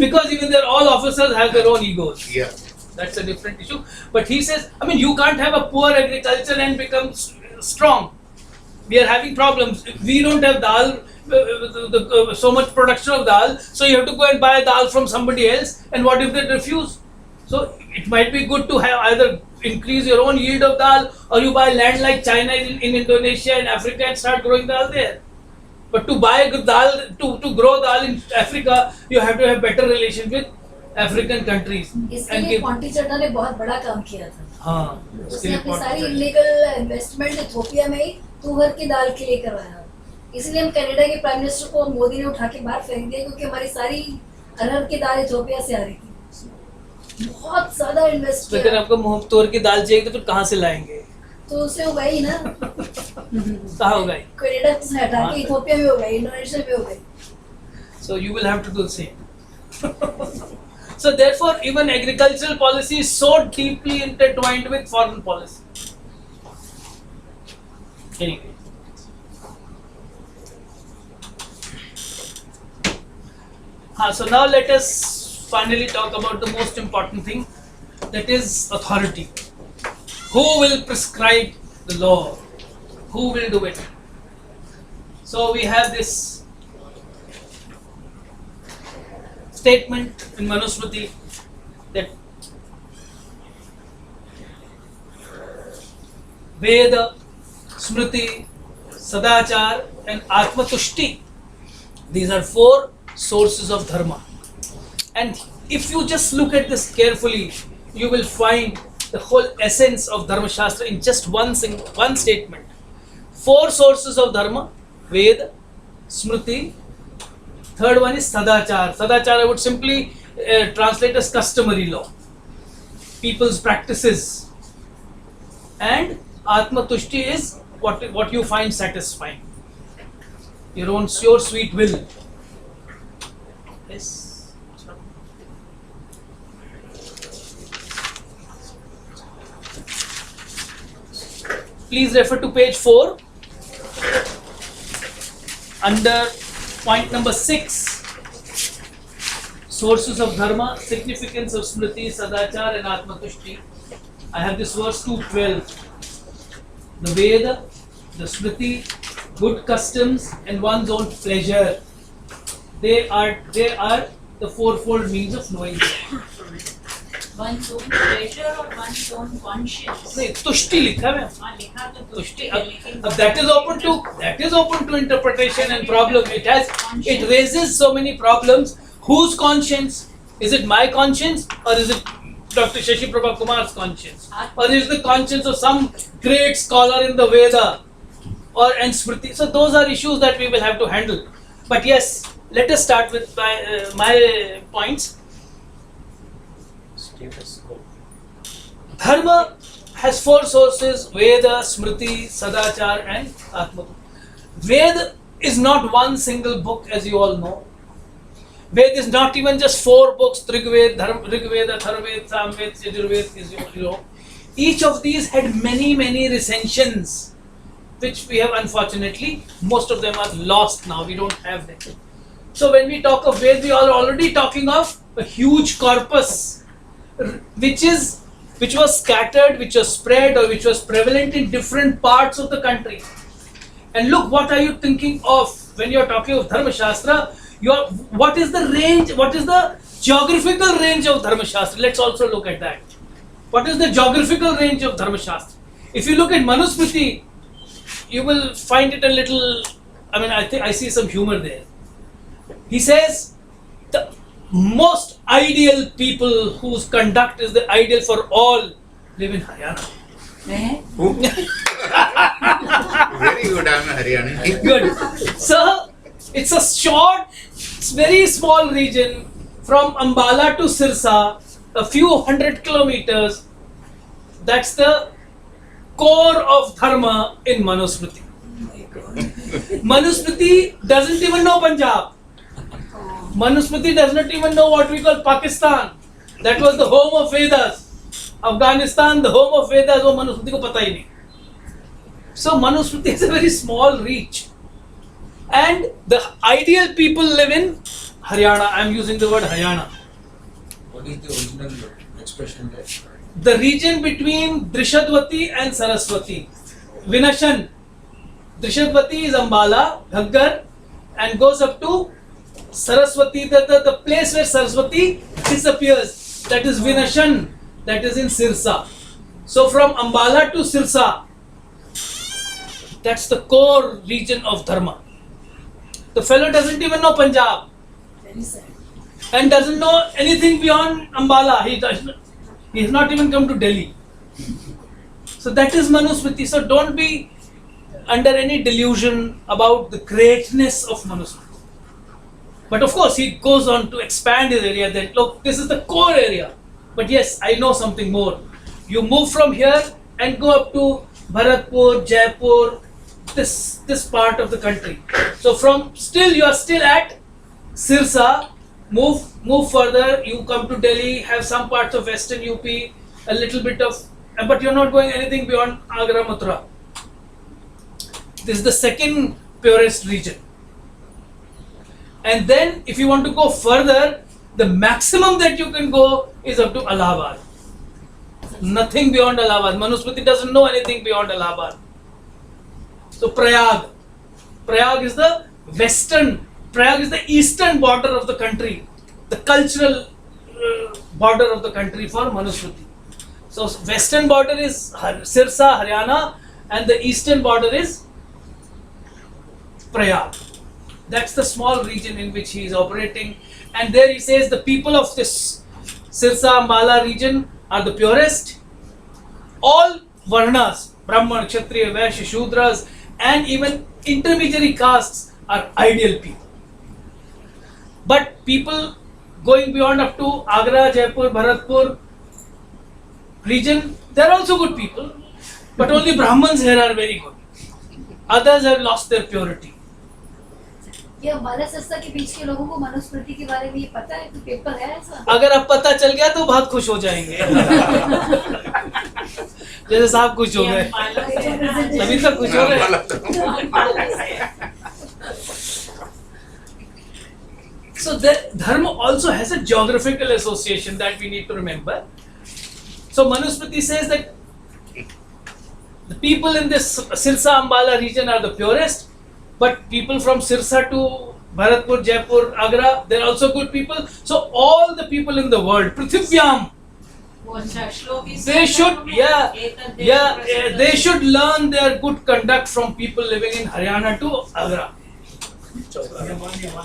because even their all officers have their own egos. Yeah. That's a different issue. But he says, I mean, you can't have a poor agriculture and become strong. We are having problems. We don't have dal, so much production of dal, so you have to go and buy dal from somebody else. And what if they refuse? So it might be good to have either increase your own yield of dal, or you buy land like China in Indonesia and Africa and start growing dal there. But to buy dal, to grow dal in Africa, you have to have better relation with African countries. इसके And लिए Ponty Chadha ने बहुत बड़ा काम किया था। हाँ, उसने अपनी सारी इलीगल इन्वेस्टमेंट इथियोपिया में ही तुअर की दाल के लिए करवाया। इसलिए हम कनाडा के प्राइम मिनिस्टर को मोदी ने उठा के बाहर फेंक दिया, क्योंकि हमारी सारी अरहर की दाल इथियोपिया से आ रही थी। बहुत ज्यादा इन्वेस्ट तो अगर किया, आपको मुंह तोड़ की दाल चाहिए तो फिर कहाँ से लाएंगे? तो उसे उगाई ना, कहाँ उगाई? कनाडा से हटा के इथियोपिया में उगाई, इंडोनेशिया में उगाई। So you will have to do the same. So therefore, even agricultural policy is so deeply intertwined with foreign policy. Anyway. So now let us finally talk about the most important thing, that is authority. Who will prescribe the law? Who will do it? So we have this statement in Manusmriti that Veda, Smriti, Sadachar and Atmatushti, these are 4 sources of dharma. And if you just look at this carefully, you will find the whole essence of Dharma Shastra in just one statement. 4 sources of dharma: Veda, Smriti, third one is Sadachar. Sadachar I would simply translate as customary law, people's practices. And Atmatushti is what you find satisfying, your sweet will. Yes. Please refer to page 4 under point number 6, sources of dharma, significance of Smriti, Sadachar and Atmatushti. I have this verse 2:12. The Veda, the Smriti, good customs and one's own pleasure. They are the fourfold means of knowing God. one's own pleasure or one's own conscience. नहीं, तुष्टि लिखा है। हाँ, लिखा तो तुष्टि, तुष्टि है, लेकिन अब that is open to interpretation and problem. It raises so many problems. Whose conscience? Is it my conscience, or is it Dr. Shashi Prabha Kumar's conscience, or is it the conscience of some great scholar in the Veda and Smriti? So those are issues that we will have to handle. But yes, let us start with my points. Dharma has 4 sources: Veda, Smriti, Sadachar and Atma. Veda is not one single book, as you all know. Veda is not even just 4 books: Rigveda, Tharveda, Samveda, Yajurveda. Each of these had many recensions, which we have unfortunately, most of them are lost now. We don't have them. So when we talk of Veda, we are already talking of a huge corpus, which was scattered, which was spread, or which was prevalent in different parts of the country. And look, what are you thinking of when you are talking of Dharma Shastra? What is the range? What is the geographical range of Dharma Shastra? Let's also look at that. What is the geographical range of Dharma Shastra? If you look at Manusmriti, you will find it a little. I see some humor there. He says the most ideal people whose conduct is the ideal for all live in Haryana. Very good, I'm a Haryana. Good. So it's a short, very small region from Ambala to Sirsa, a few hundred kilometers. That's the core of dharma in Manusmriti. Manusmriti doesn't even know Punjab. Manusmriti does not even know what we call Pakistan. That was the home of Vedas. Afghanistan, the home of Vedas, वो मनुस्मृति को पता ही नहीं. So Manusmriti is a very small reach. And the ideal people live in Haryana. I am using the word Haryana. What is the original expression there? The region between Drishadwati and Saraswati. Vinashan. Drishadwati is Ambala, Ghaggar, and goes up to Saraswati, the place where Saraswati disappears. That is Vinashan. That is in Sirsa. So from Ambala to Sirsa, that's the core region of Dharma. The fellow doesn't even know Punjab Very sad. and doesn't know anything beyond Ambala. He has not even come to Delhi. So that is Manusmriti. So don't be under any delusion about the greatness of Manusmriti. But of course, he goes on to expand his area. That look, this is the core area. But yes, I know something more. You move from here and go up to Bharatpur, Jaipur, this part of the country. So you are still at Sirsa. Move further. You come to Delhi. Have some parts of Western UP, a little bit of, but you're not going anything beyond Agra, Mathura. This is the second purest region. And then, if you want to go further, the maximum that you can go is up to Allahabad. Nothing beyond Allahabad. Manusmriti doesn't know anything beyond Allahabad. So Prayag. Prayag is the eastern border of the country. The cultural border of the country for Manusmriti. So western border is Sirsa, Haryana, and the eastern border is Prayag. That's the small region in which he is operating. And there he says the people of this Sirsa Ambala region are the purest. All Varnas, Brahman, Kshatriya, Vaishya, Shudras, and even intermediary castes are ideal people. But people going beyond up to Agra, Jaipur, Bharatpur region, they are also good people. But only Brahmins here are very good. Others have lost their purity. ये हमारे सस्ता के बीच के लोगों को मनुस्मृति के बारे में ये पता है? तो पेपर है ऐसा? अगर अब पता चल गया तो बहुत खुश हो जाएंगे. जैसे साहब खुश हो गए, तभी तक खुश हो गए. So the dharma also has a geographical association that we need to remember. So Manusmriti says that the people in this Sirsa Ambala region are the purest, but people from Sirsa to Bharatpur, Jaipur, Agra, they're also good people. So all the people in the world, Prithivyam, they should learn their good conduct from people living in Haryana to Agra.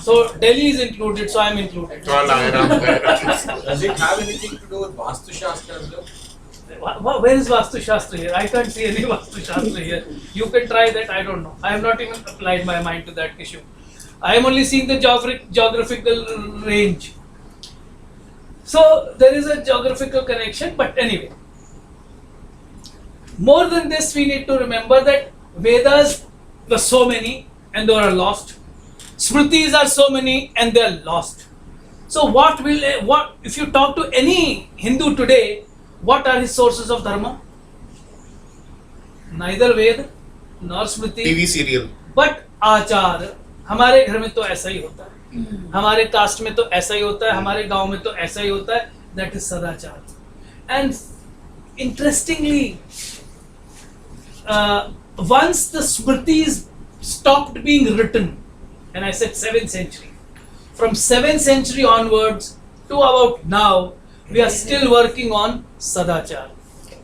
So Delhi is included, so I'm included. Does it have anything to do with Vastu Shastra as well? Where is Vastu Shastra here? I can't see any Vastu Shastra here. You can try that, I don't know. I have not even applied my mind to that issue. I am only seeing the geographical range. So there is a geographical connection, but anyway. More than this, we need to remember that Vedas were so many and they are lost. Smritis are so many and they are lost. So what if you talk to any Hindu today, what are his sources of dharma? Neither Ved nor Smriti. TV serial. But आचार. हमारे घर में तो ऐसा ही होता है, हमारे cast में तो ऐसा ही होता है, हमारे गांव में तो ऐसा ही होता है. That is सदाचार. And interestingly, once the Smritis stopped being written, and I said 7th century, from 7th century onwards to about now, we are still working on Sadachar.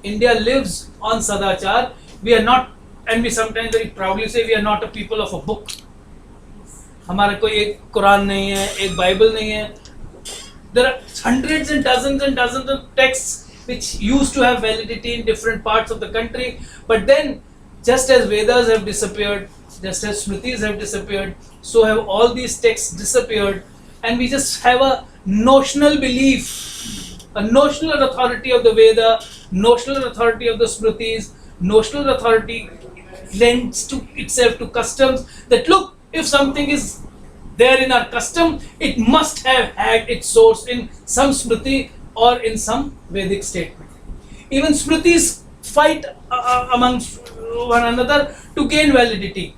India lives on Sadachar. We are not, and we sometimes very proudly say, we are not a people of a book. हमारा कोई एक कुरान नहीं है, एक Bible नहीं है. There are hundreds and dozens of texts which used to have validity in different parts of the country. But then, just as Vedas have disappeared, just as Smritis have disappeared, so have all these texts disappeared, and we just have a notional belief, a notional authority of the Veda, notional authority of the Smritis, notional authority lends to itself to customs. That look, if something is there in our custom, it must have had its source in some Smriti or in some Vedic statement. Even Smritis fight amongst one another to gain validity.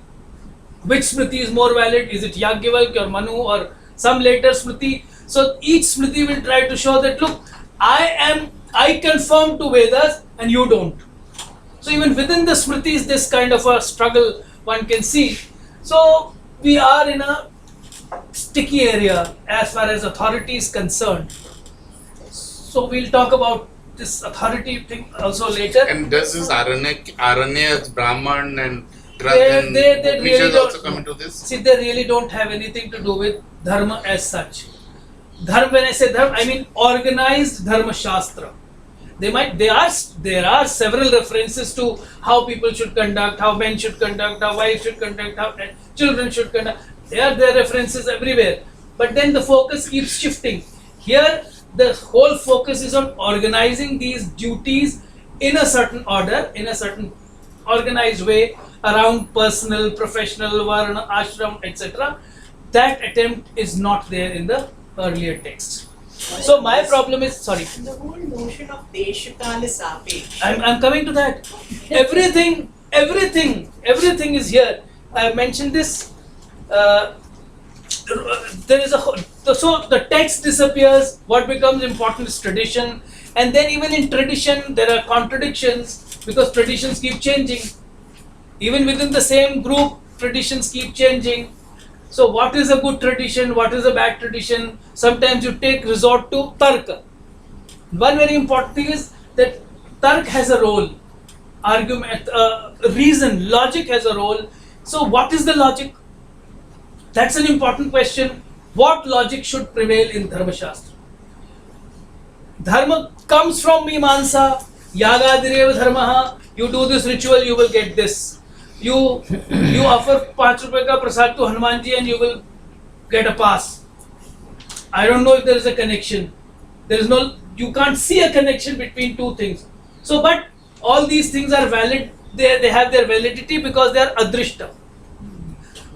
Which Smriti is more valid? Is it Yagyavalkya or Manu or some later Smriti? So each Smriti will try to show that, look, I conform to Vedas and you don't. So even within the Smritis, this kind of a struggle one can see. So we are in a sticky area as far as authority is concerned. So we'll talk about this authority thing also later. And does this Aranya, Brahman and They really Upanishads don't also come into this? See, they really don't have anything to do with dharma as such. Dharma, when I say dharma, I mean organized dharma shastra. There are several references to how people should conduct, how men should conduct, how wives should conduct, how children should conduct. There are references everywhere. But then the focus keeps shifting. Here, the whole focus is on organizing these duties in a certain order, in a certain organized way around personal, professional, varna, ashram, etc. That attempt is not there in the earlier text. So my problem is, sorry. The whole notion of Deshakala Sapeksh. I'm coming to that. Everything is here. I mentioned this. There is so the text disappears. What becomes important is tradition, and then even in tradition there are contradictions because traditions keep changing. Even within the same group, traditions keep changing. So what is a good tradition? What is a bad tradition? Sometimes you resort to tarka. One very important thing is that tark has a role. Argument, reason, logic has a role. So what is the logic? That's an important question. What logic should prevail in Dharma Shastra? Dharma comes from Mimamsa. Yagadireva dharmaha. You do this ritual, you will get this. You offer 5 rupees ka prasad to Hanumanji and you will get a pass. I don't know if there is a connection. You can't see a connection between two things. So, but all these things are valid. They have their validity because they are adrishta.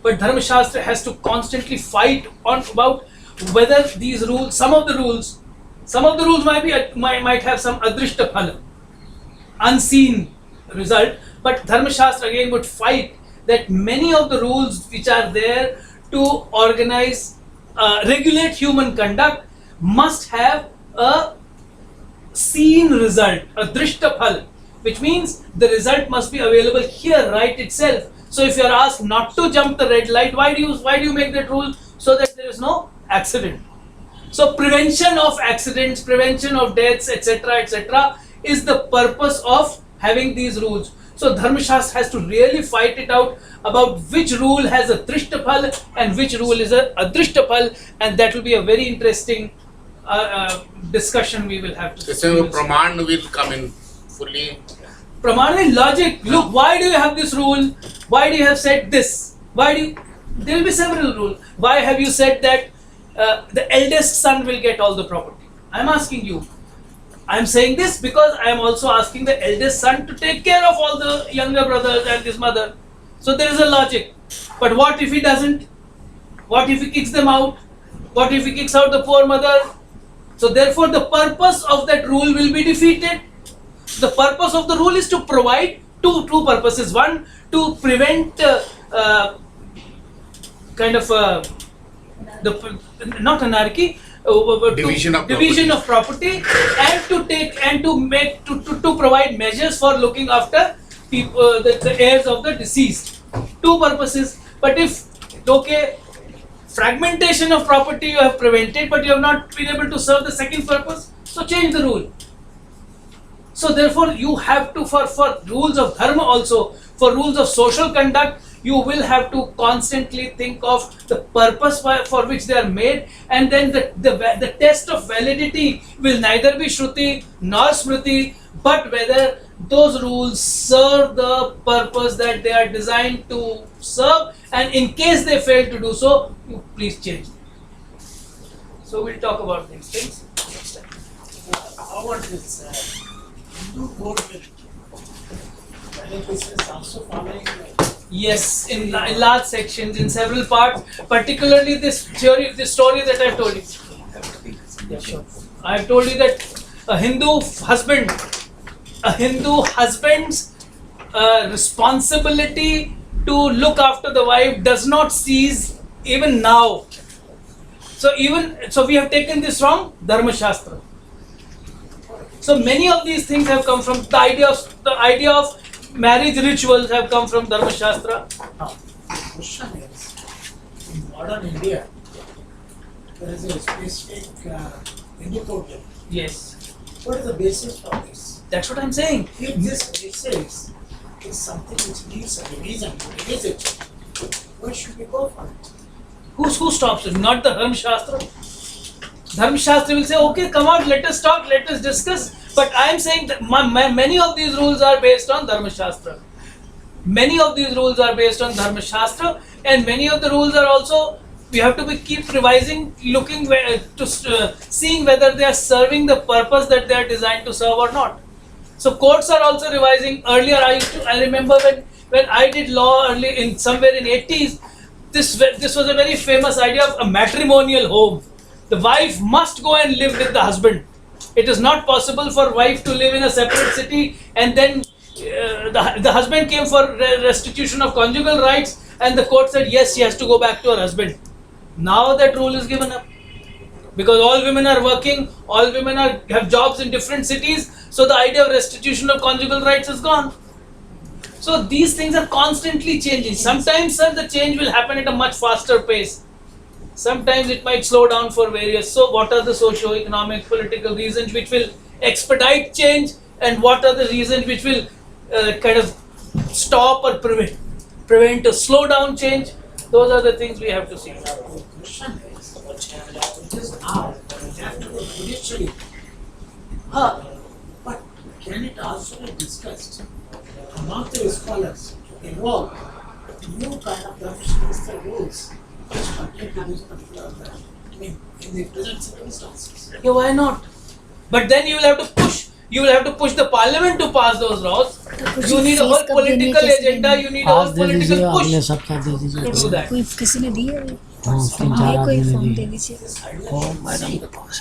But Dharma Shastra has to constantly fight on about whether these rules, some of the rules might have some adrishta phala, unseen result. But Dharma Shastra again would fight that many of the rules which are there to organize, regulate human conduct must have a seen result, a drishta phal, which means the result must be available here right itself. So if you are asked not to jump the red light, why do you make that rule? So that there is no accident. So prevention of accidents, prevention of deaths, etc., is the purpose of having these rules. So Dharma Shastra has to really fight it out about which rule has a drishta phal and which rule is a adrishta phal, and that will be a very interesting discussion we will have to. So Praman will come in fully. Praman is logic. Look, why do you have this rule? Why do you have said this? There will be several rules. Why have you said that the eldest son will get all the property? I am asking you. I am saying this because I am also asking the eldest son to take care of all the younger brothers and his mother. So there is a logic. But what if he doesn't? What if he kicks them out? What if he kicks out the poor mother? So therefore the purpose of that rule will be defeated. The purpose of the rule is to provide two purposes. One, to prevent not anarchy, Division of property, and to provide measures for looking after people, the heirs of the deceased. Two purposes. But if fragmentation of property you have prevented, but you have not been able to serve the second purpose, so change the rule. So therefore you have to, for rules of dharma also, for rules of social conduct, you will have to constantly think of the purpose for which they are made, and then the test of validity will neither be Shruti nor Smriti, but whether those rules serve the purpose that they are designed to serve, and in case they fail to do so, you please change them. So we'll talk about these things next time. How about this Hindu code with beneficence also following? Yes, in large sections, in several parts, particularly this story that I have told you. Yeah, sure. I have told you that a Hindu husband's responsibility to look after the wife does not cease even now. So we have taken this from Dharma Shastra. So many of these things have come from the idea of marriage rituals have come from Dharma Shastra. Now, the question is, in modern India, there is a specific indicator. Yes, What is the basis for this? that's what I'm saying. If this basis is something which needs a revision, revisit, where should we go for it? Who stops it? Not the Dharma Shastra. Dharma Shastra will say, okay, come out, let us talk, let us discuss. But I am saying that many of these rules are based on Dharma Shastra. Many of these rules are based on Dharma Shastra, and many of the rules are also, we have to keep revising, looking seeing whether they are serving the purpose that they are designed to serve or not. So courts are also revising. Earlier, I remember when I did law early in somewhere in 80s, this was a very famous idea of a matrimonial home. The wife must go and live with the husband. It is not possible for wife to live in a separate city, and then the husband came for restitution of conjugal rights, and the court said yes, she has to go back to her husband. Now that rule is given up because all women are working, all women have jobs in different cities, so the idea of restitution of conjugal rights is gone. So these things are constantly changing. Sometimes, sir, the change will happen at a much faster pace. Sometimes it might slow down for various. So what are the socio-economic, political reasons which will expedite change, and what are the reasons which will kind of stop or prevent a slow down change? Those are the things we have to see. The question is, it is now, we have to go judicially. But can it also be discussed among the scholars to evolve new kind of Dharma rules which pertain to this particular, in the present circumstances? Yeah, why not? But then you will have to push. You will have to push the parliament to pass those laws. You need a whole political agenda. You need a whole political push to do that. कोई किसी ने दी है तीन ये चार कोई आदमी form ने दे दी दीजिए मैडम के पास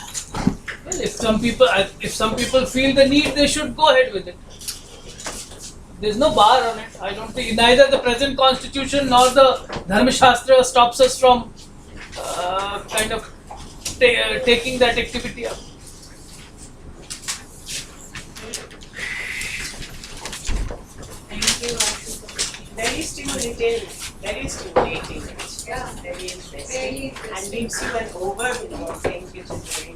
Well, if some people feel the need, they should go ahead with it. There's no bar on it. I don't think neither the present constitution nor the Dharma Shastra stops us from kind of taking that activity up. Thank you. Very stimulating. Very stimulating. Yeah. Very interesting. Very interesting. And gives you an overview of things which is very